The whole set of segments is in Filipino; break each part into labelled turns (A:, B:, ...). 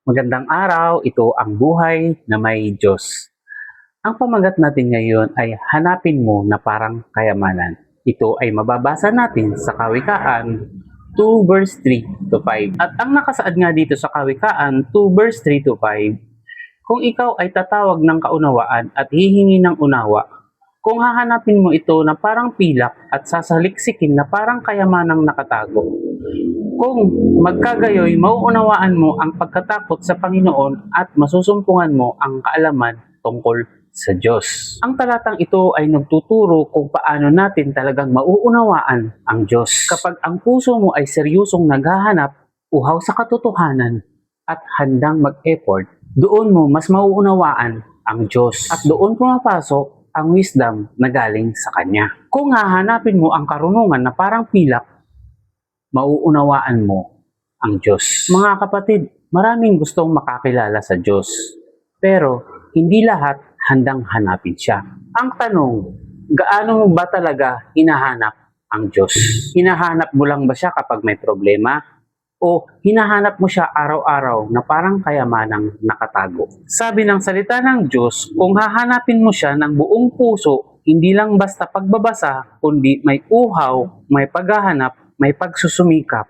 A: Magandang araw, ito ang buhay na may Diyos. Ang pamagat natin ngayon ay hanapin mo na parang kayamanan. Ito ay mababasa natin sa Kawikaan 2 verse 3 to 5. At ang nakasaad nga dito sa Kawikaan 2 verse 3 to 5, kung ikaw ay tatawag ng kaunawaan at hihingi ng unawa, kung hahanapin mo ito na parang pilak at sasaliksikin na parang kayamanang nakatago, kung magkagayoy, mauunawaan mo ang pagkatakot sa Panginoon at masusumpungan mo ang kaalaman tungkol sa Diyos. Ang talatang ito ay nagtuturo kung paano natin talagang mauunawaan ang Diyos. Kapag ang puso mo ay seryosong naghahanap, uhaw sa katotohanan at handang mag-effort, doon mo mas mauunawaan ang Diyos. At doon pumapasok ang wisdom na galing sa Kanya. Kung hahanapin mo ang karunungan na parang pilak, mauunawaan mo ang Diyos. Mga kapatid, maraming gustong makakilala sa Diyos, pero hindi lahat handang hanapin siya. Ang tanong, gaano mo ba talaga hinahanap ang Diyos? Hinahanap mo lang ba siya kapag may problema? O hinahanap mo siya araw-araw na parang kayamanang nakatago? Sabi ng salita ng Diyos, kung hahanapin mo siya ng buong puso, hindi lang basta pagbabasa, kundi may uhaw, may paghahanap, may pagsusumikap,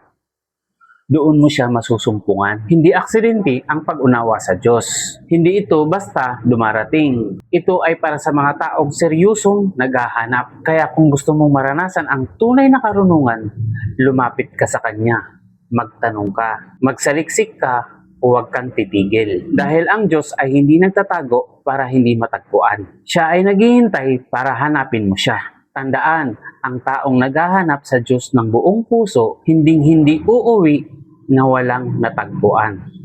A: doon mo siya masusumpungan. Hindi aksidente ang pag-unawa sa Diyos. Hindi ito basta dumarating. Ito ay para sa mga taong seryosong naghahanap. Kaya kung gusto mong maranasan ang tunay na karunungan, lumapit ka sa Kanya. Magtanong ka, magsaliksik ka, huwag kang titigil. Dahil ang Diyos ay hindi nagtatago para hindi matagpuan. Siya ay naghihintay para hanapin mo siya. Tandaan, ang taong naghahanap sa Diyos ng buong puso, hinding-hindi uuwi na walang natagpuan.